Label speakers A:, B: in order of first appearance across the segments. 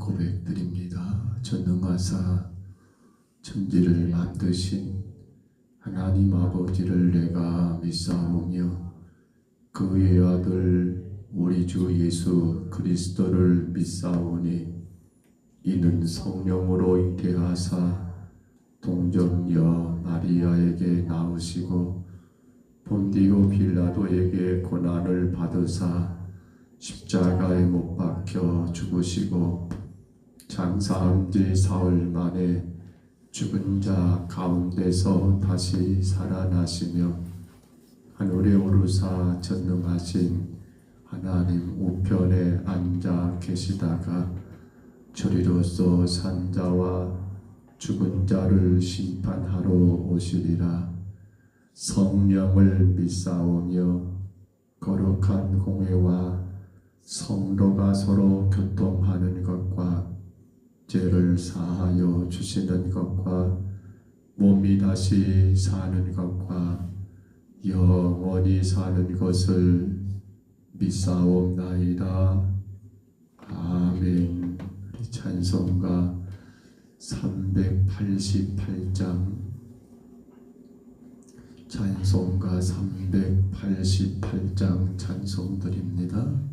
A: 고백드립니다. 전능하사 천지를 만드신 하나님 아버지를 내가 믿사오며 그의 아들 우리 주 예수 그리스도를 믿사오니 이는 성령으로 잉태하사 동정녀 마리아에게 낳으시고 본디오 빌라도에게 고난을 받으사 십자가에 못 박혀 죽으시고 장사한 지 사흘 만에 죽은 자 가운데서 다시 살아나시며 하늘에 오르사 전능하신 하나님 우편에 앉아 계시다가 저리로서 산 자와 죽은 자를 심판하러 오시리라. 성령을 믿사오며 거룩한 공회와 성도가 서로 교통하는 것과 죄를 사하여 주시는 것과 몸이 다시 사는 것과 영원히 사는 것을 믿사옵나이다. 아멘. 우리 찬송가 388장 찬송가 388장 찬송드립니다.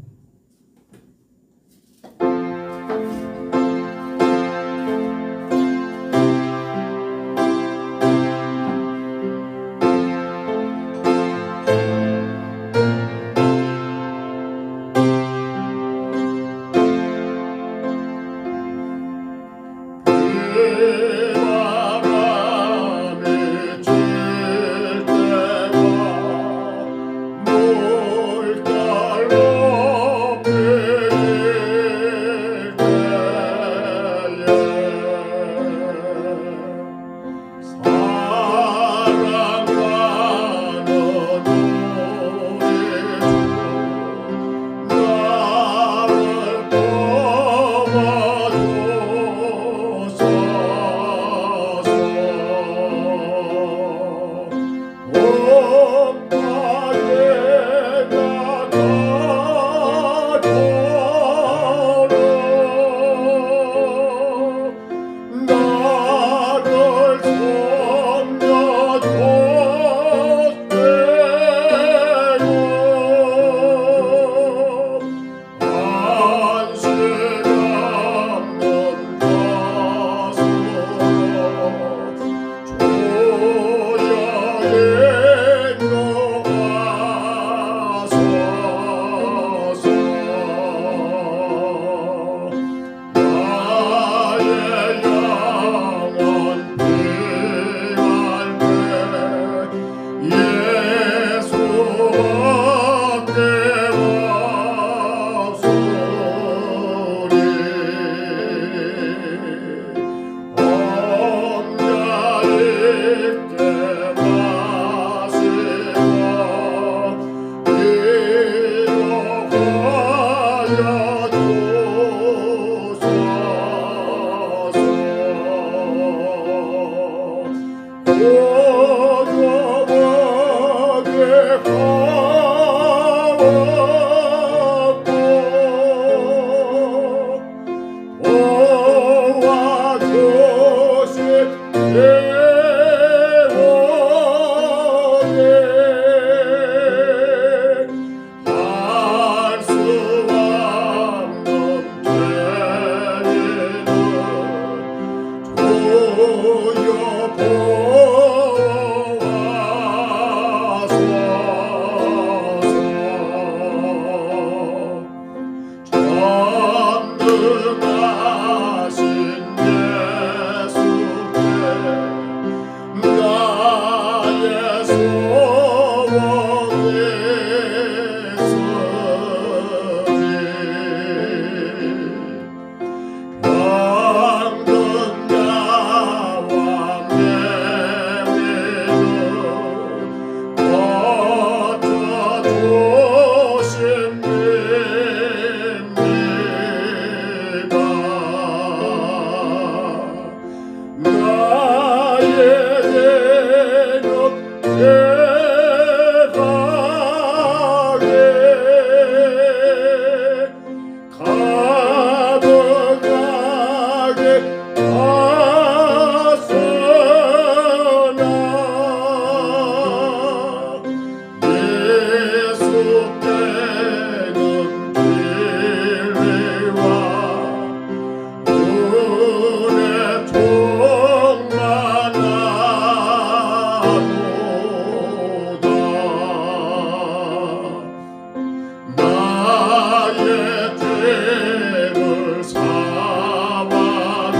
B: 나의 죄를 사마도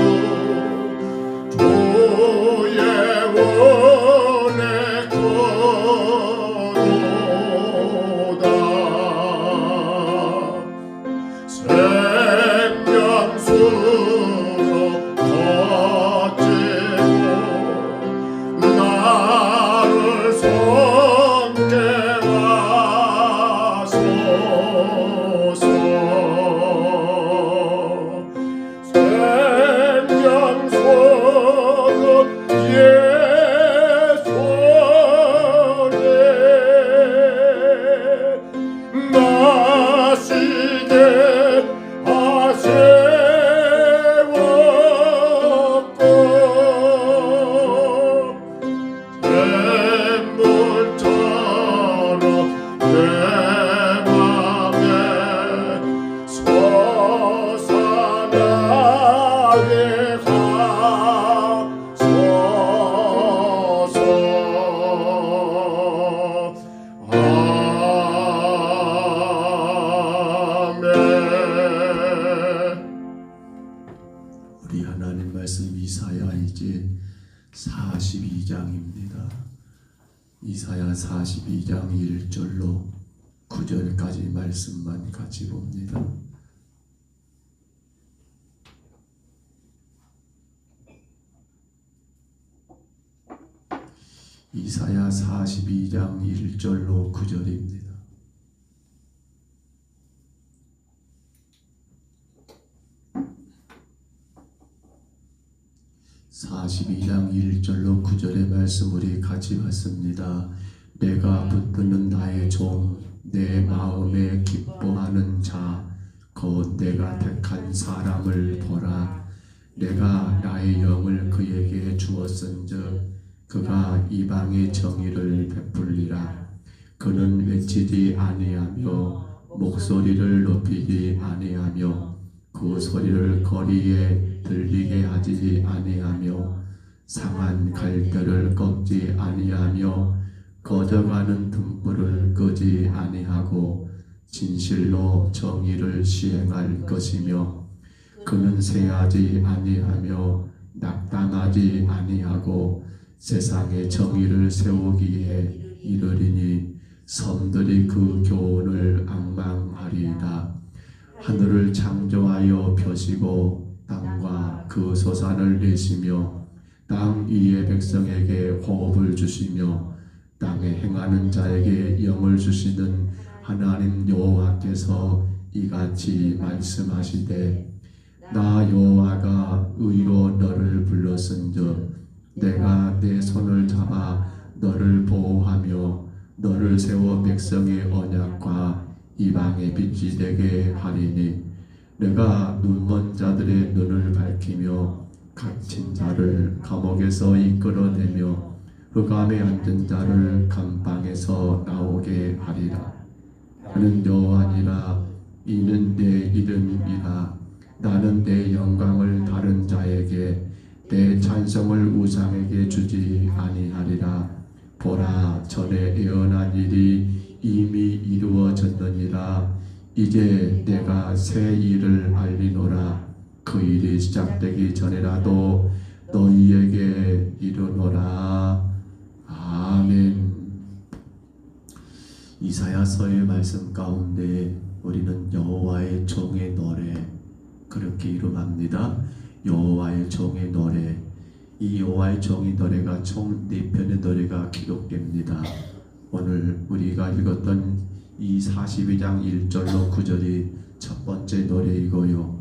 B: 주의 원에 거로다. 생명수로 거치고 나를 손께 하소서. 생명수는 예수네 마시게 하세웠고 샘물처럼 내 맘에 솟아나게 하소서.
A: 우리 하나님 말씀 이사야 이제 42장입니다. 이사야 42장 1절로 9절까지 말씀만 같이 봅니다. 이사야 42장 1절로 9절입니다. (42장 1절로 9절의 말씀 우리 같이 봤습니다. 내가 붙드는 나의 종, 내 마음에 기뻐하는 자, 곧 내가 택한 사람을 보라. 내가 나의 영을 그에게 주었은즉 그가 이방의 정의를 베풀리라. 그는 외치지 아니하며 목소리를 높이지 아니하며 그 소리를 거리에 들리게 하지 아니하며 상한 갈대를 꺾지 아니하며 꺼져가는 등불을 끄지 아니하고 진실로 정의를 시행할 것이며 그는 세하지 아니하며 낙담하지 아니하고 세상에 정의를 세우기에 이르리니 섬들이 그 교훈을 앙망하리이다. 하늘을 창조하여 펴시고 땅과 그 소산을 내시며 땅 위의 백성에게 호흡을 주시며 땅에 행하는 자에게 영을 주시는 하나님 여호와께서 이같이 말씀하시되 나 여호와가 의로 너를 불렀은즉 내가 내 손을 잡아 너를 보호하며 너를 세워 백성의 언약과 이방의 빛이 되게 하리니 내가 눈먼 자들의 눈을 밝히며 갇힌 자를 감옥에서 이끌어내며 흑암에 앉은 자를 감방에서 나오게 하리라. 나는 여호와니라. 이는 내 이름이라. 나는 내 영광을 다른 자에게 내 찬송을 우상에게 주지 아니하리라. 보라, 전에 예언한 일이 이미 이루어졌느니라. 이제 내가 새 일을 알리노라. 그 일이 시작되기 전에라도 너희에게 이르노라. 아멘. 이사야서의 말씀 가운데 우리는 여호와의 종의 노래 그렇게 이름합니다. 여호와의 종의 노래. 이 여호와의 종의 노래가 총 4편의 노래가 기록됩니다. 오늘 우리가 읽었던 이 42장 1절로 9절이 첫 번째 노래이고요.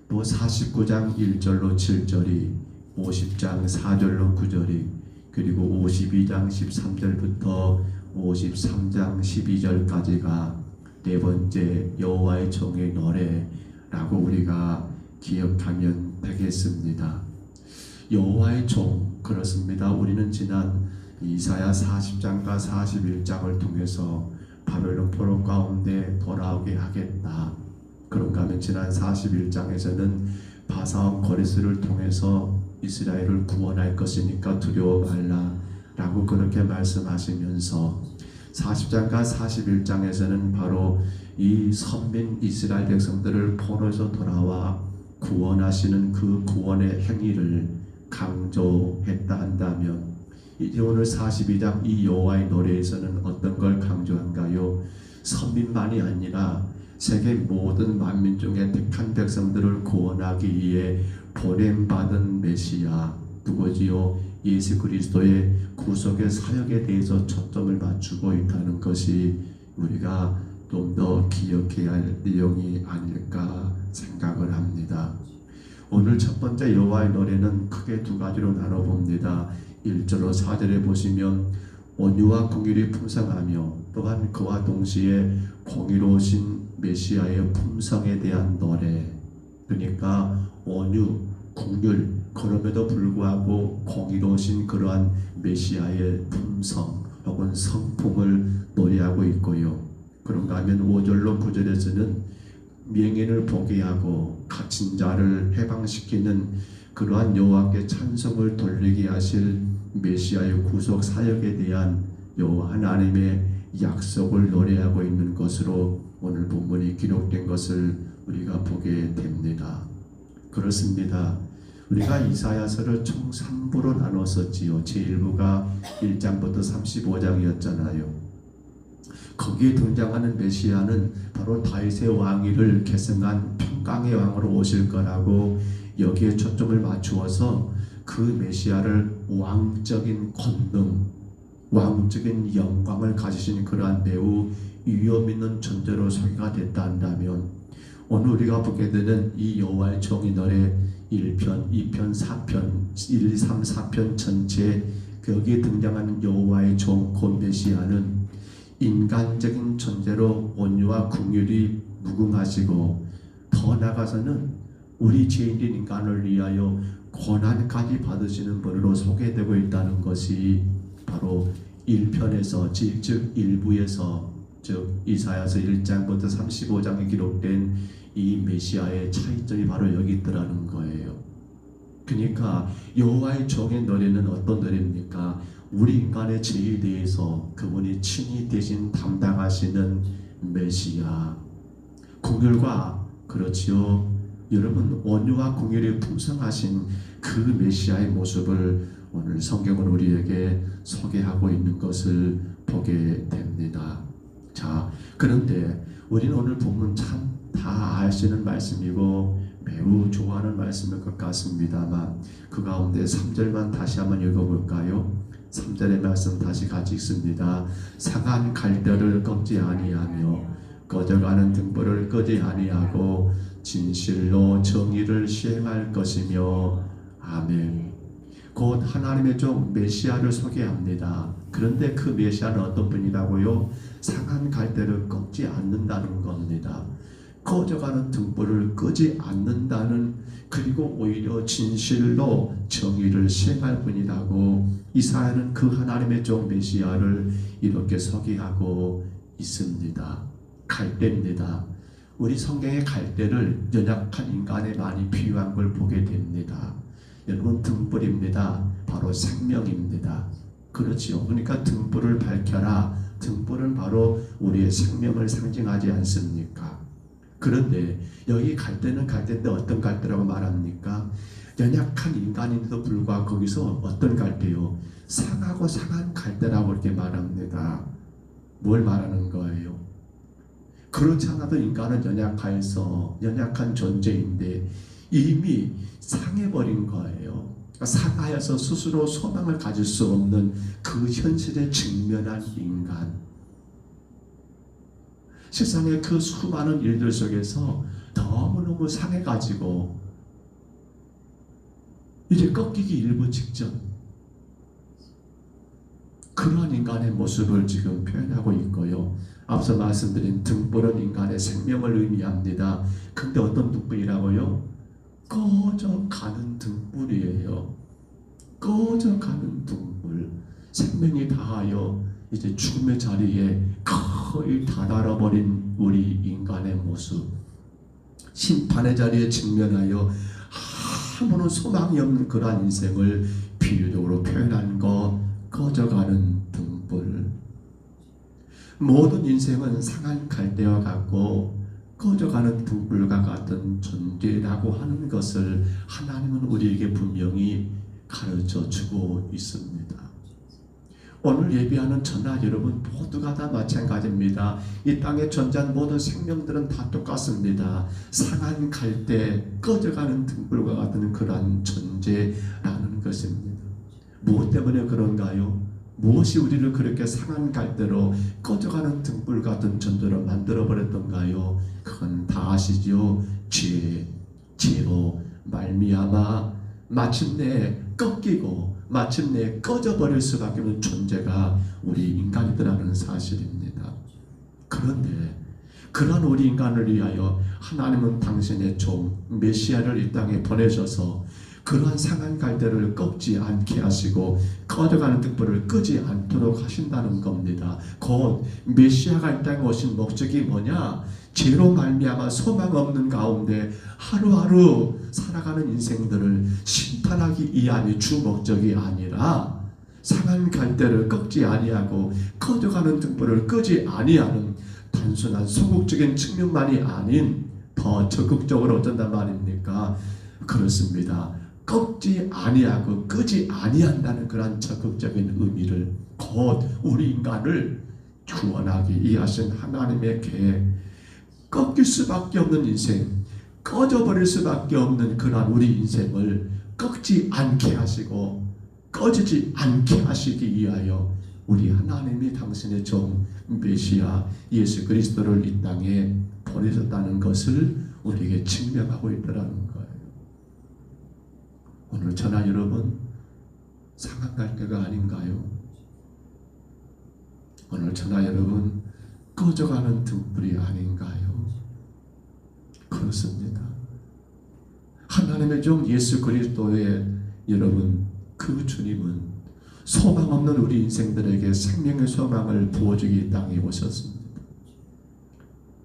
A: 또 49장 1절로 7절이 50장 4절로 9절이 그리고 52장 13절부터 53장 12절까지가 네 번째 여호와의 종의 노래라고 우리가 기억하면 되겠습니다. 여호와의 종, 그렇습니다. 우리는 지난 이사야 40장과 41장을 통해서 바벨론 포로 가운데 돌아오게 하겠다. 그런가 하면 지난 41장에서는 바사왕 고레스를 통해서 이스라엘을 구원할 것이니까 두려워 말라 라고 결국 그렇게 말씀하시면서 40장과 41장에서는 바로 이 선민 이스라엘 백성들을 포로에서 돌아와 구원하시는 그 구원의 행위를 강조했다 한다면, 이제 오늘 42장 이 여호와의 노래에서는 어떤 걸 강조한가요? 선민만이 아니라 세계 모든 만민 중에 택한 백성들을 구원하기 위해 보냄받은 메시아 누구지요? 예수 그리스도의 구속의 사역에 대해서 초점을 맞추고 있다는 것이 우리가 좀 더 기억해야 할 내용이 아닐까 생각을 합니다. 오늘 첫 번째 여호와의 노래는 크게 두 가지로 나눠봅니다. 1절로 4절에 보시면 온유와 긍휼이 풍성하며 또한 그와 동시에 공의로우신 메시아의 품성에 대한 노래, 그러니까 온유, 긍휼, 그럼에도 불구하고 공의로우신 그러한 메시아의 품성 혹은 성품을 노래하고 있고요. 그런가 하면 5절로 9절에서는 명예를 보게 하고 갇힌 자를 해방시키는 그러한 여호와께 찬송을 돌리게 하실 메시아의 구속 사역에 대한 여호와 하나님의 약속을 노래하고 있는 것으로 오늘 본문이 기록된 것을 우리가 보게 됩니다. 그렇습니다. 우리가 이사야서를 총 3부로 나눴었지요. 제1부가 1장부터 35장이었잖아요. 거기에 등장하는 메시아는 바로 다윗의 왕위를 계승한 평강의 왕으로 오실 거라고 여기에 초점을 맞추어서 그 메시아를 왕적인 권능, 왕적인 영광을 가지신 그러한 매우 위험 있는 존재로 소개가 됐다 한다면, 오늘 우리가 보게 되는 이 여호와의 종이 노래 1편, 2편, 4편, 1, 2, 3, 4편 전체 거기에 등장하는 여호와의 종 곧 메시아는 인간적인 존재로 온유와 긍휼이 무궁하시고, 더 나아가서는 우리 죄인인 인간을 위하여 고난까지 받으시는 분으로 소개되고 있다는 것이 바로 1편에서 즉 1부에서 즉 이사야서 1장부터 35장에 기록된 이 메시아의 차이점이 바로 여기 있더라는 거예요. 그러니까 여호와의 종의 노래는 어떤 노래입니까? 우리 인간의 죄에 대해서 그분이 친히 대신 담당하시는 메시아, 긍휼과, 그렇지요, 여러분, 온유와 긍휼이 풍성하신 그 메시아의 모습을 오늘 성경은 우리에게 소개하고 있는 것을 보게 됩니다. 자, 그런데 우리는 오늘 본문 참 다 아시는 말씀이고 매우 좋아하는 말씀일 것 같습니다만, 그 가운데 3절만 다시 한번 읽어볼까요? 3절의 말씀 다시 같이 읽습니다. 상한 갈대를 꺾지 아니하며 꺼져가는 등불을 끄지 아니하고 진실로 정의를 시행할 것이며. 아멘. 곧 하나님의 종 메시아를 소개합니다. 그런데 그 메시아는 어떤 분이라고요? 상한 갈대를 꺾지 않는다는 겁니다. 꺼져가는 등불을 끄지 않는다는, 그리고 오히려 진실로 정의를 시행할 분이라고 이사야는 그 하나님의 종 메시아를 이렇게 소개하고 있습니다. 갈대입니다. 우리 성경의 갈대를 연약한 인간에 많이 비유한 걸 보게 됩니다. 여러분, 등불입니다. 바로 생명입니다. 그렇지요. 그러니까 등불을 밝혀라. 등불은 바로 우리의 생명을 상징하지 않습니까? 그런데 여기 갈대는 갈대인데 어떤 갈대라고 말합니까? 연약한 인간인데도 불구하고 거기서 어떤 갈대요? 상하고 상한 갈대라고 이렇게 말합니다. 뭘 말하는 거예요? 그렇지 않아도 인간은 연약해서 연약한 존재인데 이미 상해버린 거예요. 상하여서 스스로 소망을 가질 수 없는 그 현실에 직면한 인간. 세상의 그 수많은 일들 속에서 너무너무 상해가지고 이제 꺾이기 일부 직전, 그러한 인간의 모습을 지금 표현하고 있고요. 앞서 말씀드린 등불은 인간의 생명을 의미합니다. 근데 어떤 등불이라고요? 꺼져가는 등불이에요. 꺼져가는 등불. 생명이 다하여 이제 죽음의 자리에 거의 다다라버린 우리 인간의 모습, 심판의 자리에 직면하여 아무런 소망이 없는 그러한 인생을 비유적으로 표현한 것, 꺼져가는 등불. 모든 인생은 상한 갈대와 같고 꺼져가는 등불과 같은 존재라고 하는 것을 하나님은 우리에게 분명히 가르쳐 주고 있습니다. 오늘 예배하는 저나 여러분 모두가 다 마찬가지입니다. 이 땅에 존재한 모든 생명들은 다 똑같습니다. 상한 갈대, 꺼져가는 등불과 같은 그러한 존재라는 것입니다. 무엇 때문에 그런가요? 무엇이 우리를 그렇게 상한 갈대로 꺼져가는 등불 같은 존재로 만들어버렸던가요? 그건 다 아시죠? 죄로 말미암아 마침내 꺾이고 마침내 꺼져버릴 수밖에 없는 존재가 우리 인간이더라는 사실입니다. 그런데 그러한 우리 인간을 위하여 하나님은 당신의 종 메시아를 이 땅에 보내셔서 그러한 상한 갈대를 꺾지 않게 하시고 꺼져가는 등불을 끄지 않도록 하신다는 겁니다. 곧 메시아가 이 땅에 오신 목적이 뭐냐? 죄로 말미암아 소망 없는 가운데 하루하루 살아가는 인생들을 심판하기 이함이 주 목적이 아니라 상한 갈대를 꺾지 아니하고 꺼져가는 등불을 끄지 아니하는 단순한 소극적인 측면만이 아닌 더 적극적으로 어쩐단 말입니까? 그렇습니다. 꺾지 아니하고 끄지 아니한다는 그런 적극적인 의미를 곧 우리 인간을 구원하기 위하신 하나님의 계획, 꺾일 수밖에 없는 인생, 꺼져버릴 수밖에 없는 그러한 우리 인생을 꺾지 않게 하시고 꺼지지 않게 하시기 위하여 우리 하나님이 당신의 종 메시아 예수 그리스도를 이 땅에 보내셨다는 것을 우리에게 증명하고 있더라는 거예요. 오늘 저나 여러분 상한 갈대가 아닌가요? 오늘 저나 여러분 꺼져가는 등불이 아닌가요? 그렇습니다. 하나님의 종 예수 그리스도의 여러분 그 주님은 소망 없는 우리 인생들에게 생명의 소망을 부어주기 이 땅에 오셨습니다.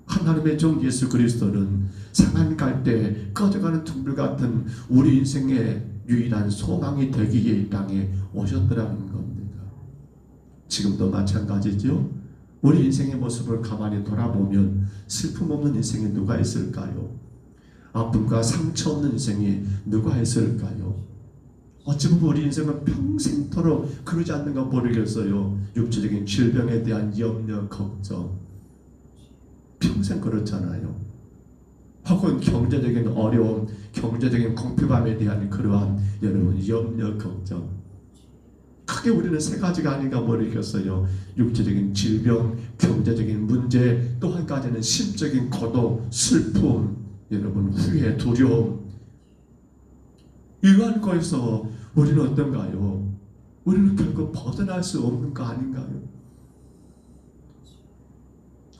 A: 하나님의 종 예수 그리스도는 상한 갈대 꺼져가는 등불 같은 우리 인생의 유일한 소망이 되기에 이 땅에 오셨더라는 겁니다. 지금도 마찬가지죠. 우리 인생의 모습을 가만히 돌아보면 슬픔 없는 인생이 누가 있을까요? 아픔과 상처 없는 인생이 누가 있을까요? 어찌 보면 우리 인생은 평생토록 그러지 않는가 모르겠어요. 육체적인 질병에 대한 염려, 걱정 평생 그렇잖아요. 혹은 경제적인 어려움, 경제적인 공평함에 대한 그러한 여러분 염려, 걱정 크게 우리는 세 가지가 아닌가 모르겠어요. 육체적인 질병, 경제적인 문제, 또 한 가지는 심적인 고독, 슬픔, 여러분 후회, 두려움. 이러한 거에서 우리는 어떤가요? 우리는 결국 벗어날 수 없는 거 아닌가요?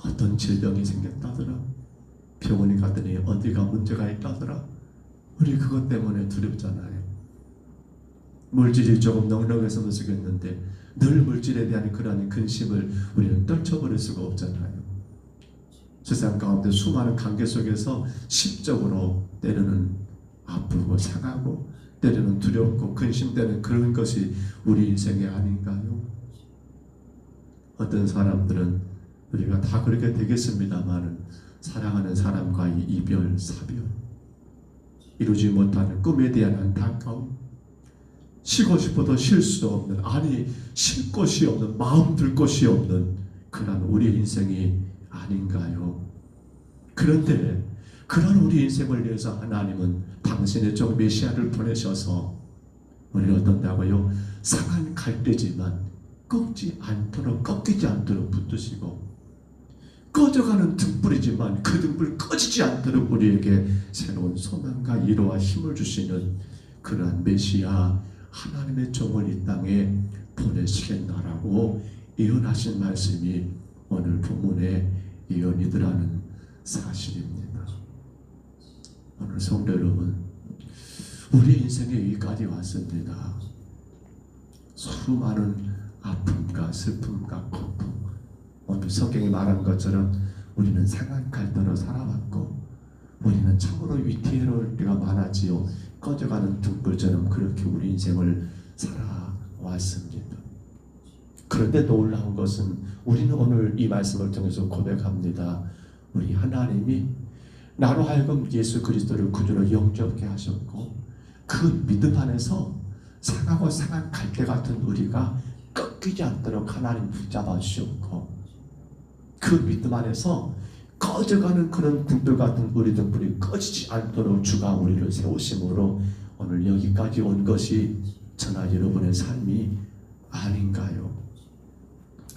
A: 어떤 질병이 생겼다더라, 병원에 갔더니 어디가 문제가 있다더라, 우리 그것 때문에 두렵잖아요. 물질이 조금 넉넉해서 모르겠는데 늘 물질에 대한 그러한 근심을 우리는 떨쳐버릴 수가 없잖아요. 세상 가운데 수많은 관계 속에서 심적으로 때로는 아프고 상하고 때로는 두렵고 근심되는 그런 것이 우리 인생이 아닌가요? 어떤 사람들은 우리가 다 그렇게 되겠습니다만 사랑하는 사람과의 이별, 사별, 이루지 못하는 꿈에 대한 안타까움, 쉬고 싶어도 쉴 수 없는, 아니 쉴 곳이 없는, 마음 둘 곳이 없는 그런 우리 인생이 아닌가요? 그런데 그런 우리 인생을 위해서 하나님은 당신의 종 메시아를 보내셔서 우리는 어떤다고요? 상한 갈대지만 꺾지 않도록, 꺾이지 않도록 붙드시고, 꺼져가는 등불이지만 그 등불 꺼지지 않도록 우리에게 새로운 소망과 위로와 힘을 주시는 그러한 메시아 하나님의 종을 이 땅에 보내시겠나라고 예언하신 말씀이 오늘 본문의 예언이더라는 사실입니다. 오늘 성도 여러분, 우리 인생에 여기까지 왔습니다. 수많은 아픔과 슬픔과 고통, 오늘 성경이 말한 것처럼 우리는 상한 갈대로 살아왔고 우리는 참으로 위태로울 때가 많았지요. 꺼져가는 등불처럼 그렇게 우리 인생을 살아왔습니다. 그런데 놀라운 것은 우리는 오늘 이 말씀을 통해서 고백합니다. 우리 하나님이 나로 하여금 예수 그리스도를 구주로 영접케 하셨고 그 믿음 안에서 상하고 상한 갈대 같은 우리가 꺾이지 않도록 하나님 붙잡아 주셨고 그 믿음 안에서 꺼져가는 그런 등불 같은 우리 등불이 꺼지지 않도록 주가 우리를 세우심으로 오늘 여기까지 온 것이 저나 여러분의 삶이 아닌가요?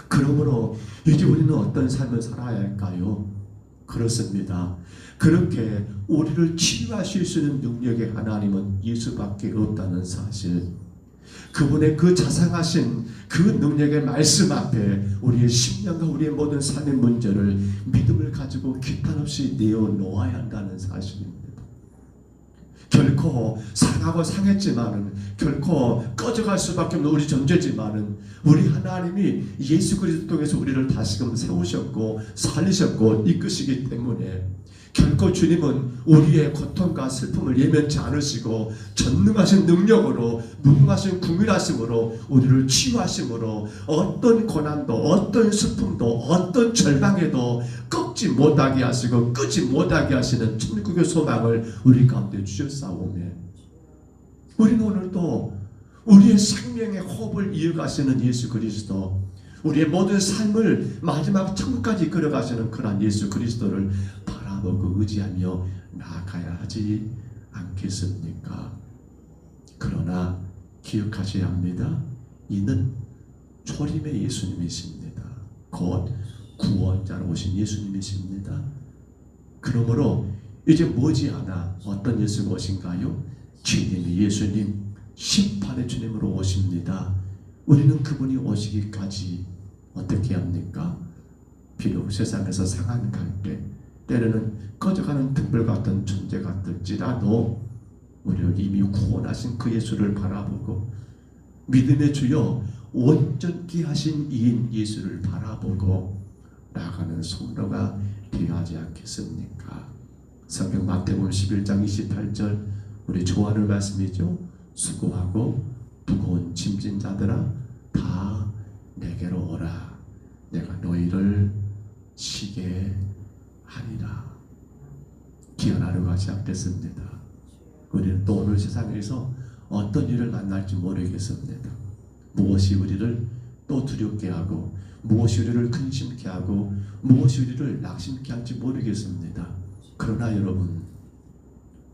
A: 그러므로 이제 우리는 어떤 삶을 살아야 할까요? 그렇습니다. 그렇게 우리를 치유하실 수 있는 능력의 하나님은 예수밖에 없다는 사실, 그분의 그 자상하신 그 능력의 말씀 앞에 우리의 심령과 우리의 모든 삶의 문제를 믿음을 가지고 기탄 없이 내어놓아야 한다는 사실입니다. 결코 상하고 상했지만은, 결코 꺼져갈 수밖에 없는 우리 존재지만은, 우리 하나님이 예수 그리스도 통해서 우리를 다시금 세우셨고 살리셨고 이끄시기 때문에 결코 주님은 우리의 고통과 슬픔을 예면치 않으시고 전능하신 능력으로, 무궁하신 궁일하심으로 우리를 치유하심으로 어떤 고난도, 어떤 슬픔도, 어떤 절망에도 꺾지 못하게 하시고 끄지 못하게 하시는 천국의 소망을 우리 가운데 주셨사오며, 우리는 오늘도 우리의 생명의 호흡을 이어가시는 예수 그리스도, 우리의 모든 삶을 마지막 천국까지 이끌어가시는 그런 예수 그리스도를 바라보고 의지하며 나아가야 하지 않겠습니까? 그러나 기억하셔야 합니다. 이는 초림의 예수님이십니다. 곧 구원자로 오신 예수님이십니다. 그러므로 이제 머지않아 어떤 예수가 오신가요? 주님의 예수님, 심판의 주님으로 오십니다. 우리는 그분이 오시기까지 어떻게 합니까? 비록 세상에서 상한 갈대, 때로는 꺼져가는 등불 같은 존재 같을지라도 우리를 이미 구원하신 그 예수를 바라보고 믿음의 주여 온전케 하신 이인 예수를 바라보고 나아가는 성도가 되어야 하지 않겠습니까? 성경 마태복음 11장 28절 우리 좋아하는 말씀이죠. 수고하고 무거운 짐진 자들아 다 내게로 오라. 내가 너희를 쉬게 하리라. 귀한 하루가 시작됐습니다. 우리는 또 오늘 세상에서 어떤 일을 만날지 모르겠습니다. 무엇이 우리를 또 두렵게 하고, 무엇이 우리를 근심케 하고, 무엇이 우리를 낙심케 할지 모르겠습니다. 그러나 여러분,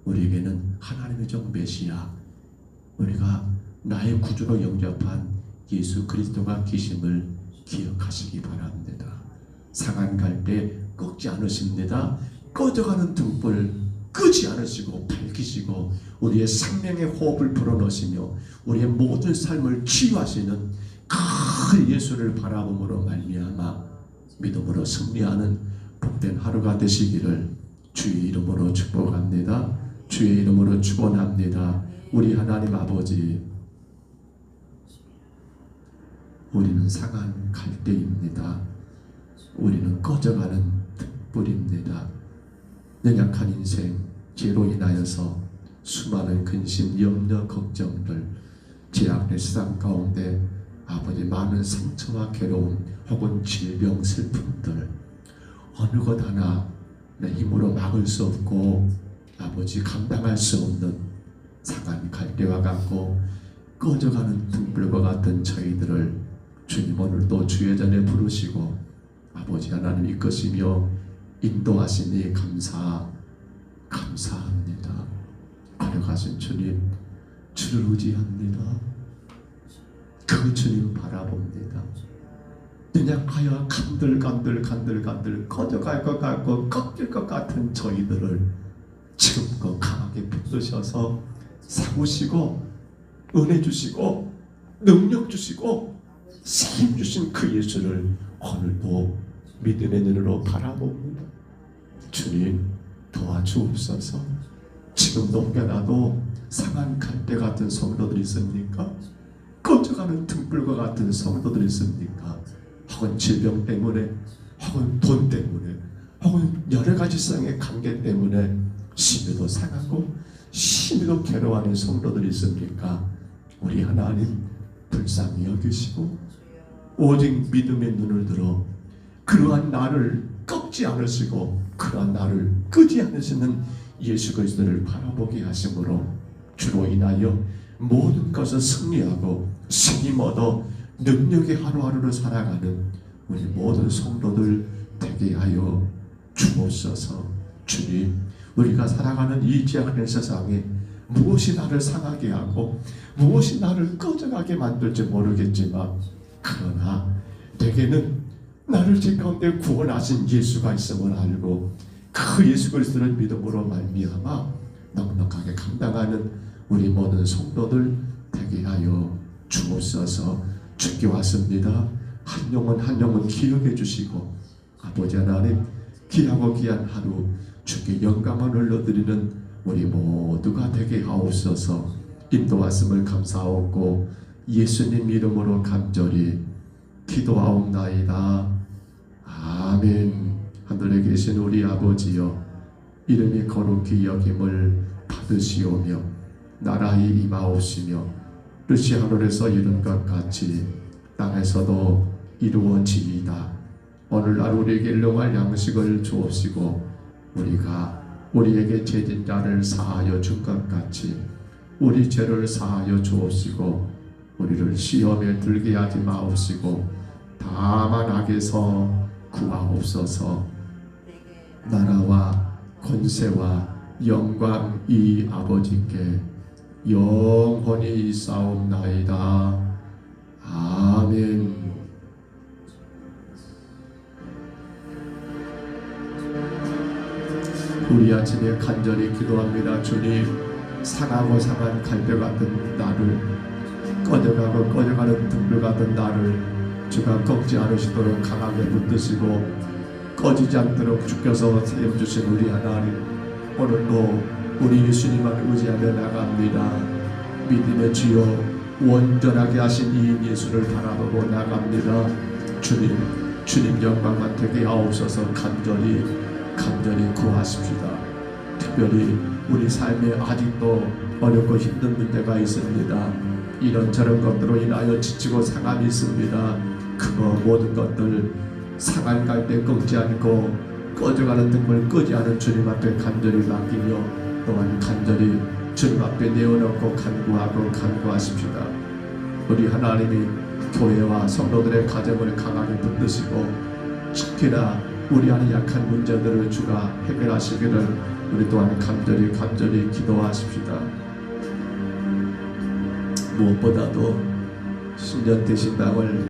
A: 우리에게는 하나님의 종 메시아, 우리가 나의 구주로 영접한 예수 그리스도가 계심을 기억하시기 바랍니다. 상한 갈대 꺾지 않으십니다. 꺼져가는 등불 끄지 않으시고 밝히시고 우리의 생명의 호흡을 불어넣으시며 우리의 모든 삶을 치유하시는 그 예수를 바라봄으로 말미암아 믿음으로 승리하는 복된 하루가 되시기를 주의 이름으로 축복합니다. 주의 이름으로 축원합니다. 우리 하나님 아버지, 우리는 상한 갈대입니다. 우리는 꺼져가는 등불입니다. 연약한 인생, 죄로 인하여서 수많은 근심, 염려, 걱정들, 제약의 세상 가운데 아버지 많은 상처와 괴로움 혹은 질병, 슬픔들 어느 것 하나 내 힘으로 막을 수 없고 아버지 감당할 수 없는 상한 갈대와 같고 꺼져가는 등불과 같은 저희들을 주님 오늘도 주의 전에 부르시고 아버지 하나님 이끄시며 인도하시니 감사합니다. 걸어가신 주님, 주를 의지합니다. 그 주님 바라봅니다. 연약하여 간들간들 꺼져갈 것 같고 꺾일 것 같은 저희들을 지금껏 강하게 붙드셔서 세우시고 은혜 주시고 능력 주시고 힘 주신 그 예수를 오늘도 믿음의 눈으로 바라봅니다. 주님 도와주옵소서. 지금도 혹여라도 상한 갈대 같은 성도들이 있습니까? 꺼져가는 등불과 같은 성도들이 있습니까? 혹은 질병 때문에, 혹은 돈 때문에, 혹은 여러 가지 세상의 관계 때문에 심히도 상하고 심히도 괴로워하는 성도들이 있습니까? 우리 하나님 불쌍히 여기시고 오직 믿음의 눈을 들어 그러한 나를 꺾지 않으시고 그러한 나를 끄지 않으시는 예수 그리스도를 바라보게 하심으로 주로 인하여 모든 것을 승리하고 힘 얻어 능력의 하루하루를 살아가는 우리 모든 성도들 되게 하여 주옵소서. 주님, 우리가 살아가는 이 지역의 세상에 무엇이 나를 상하게 하고 무엇이 나를 꺼져가게 만들지 모르겠지만 그러나 내게는 나를 제 가운데 구원하신 예수가 있음을 알고 그 예수 그리스도를 믿음으로 말미암아 넉넉하게 감당하는 우리 모든 성도들 되게 하여 주옵소서. 주께 왔습니다. 한 영혼 한 영혼 기억해 주시고 아버지 하나님 귀하고 귀한 하루 주께 영광을 올려드리는 우리 모두가 되게 하옵소서. 인도하심을 감사하옵고 예수님 이름으로 간절히 기도하옵나이다. 아멘. 하늘에 계신 우리 아버지여, 이름이 거룩히 여김을 받으시오며 나라의 임하옵시며 뜻이 하늘에서 이룬 것 같이 땅에서도 이루어지이다. 오늘날 우리에게 일용할 양식을 주옵시고 우리가 우리에게 죄진 자를 사하여 준 것 같이 우리 죄를 사하여 주옵시고 우리를 시험에 들게 하지 마옵시고 다만 악에서 구하옵소서. 나라와 권세와 영광이 아버지께 영원히 있사옵나이다. 아멘. 우리 아침에 간절히 기도합니다. 주님, 상하고 상한 갈대 같은 나를, 꺼져가고 꺼져가는 등불 같은 나를 주가 꺾지 않으시도록 강하게 붙드시고 꺼지지 않도록 주께서 세워주신 우리 하나님, 오늘도 우리 예수님만 의지하며 나갑니다. 믿음의 주여 온전하게 하신 이 예수를 바라보고 나갑니다. 주님 영광만 되게 하옵소서. 간절히 구하십시다. 특별히 우리 삶에 아직도 어렵고 힘든 문제가 있습니다. 이런저런 것들로 인하여 지치고 상함이 있습니다. 그거 모든 것들 상한 갈대 꺾지 않고 꺼져가는 등불 끄지 않은 주님 앞에 간절히 맡기며 또한 간절히 주님 앞에 내어놓고 간구하십시다. 우리 하나님이 교회와 성도들의 가정을 강하게 붙드시고 특히나 우리 안에 약한 문제들을 주가 해결하시기를 우리 또한 간절히 기도하십시다. 무엇보다도 신년 대신당을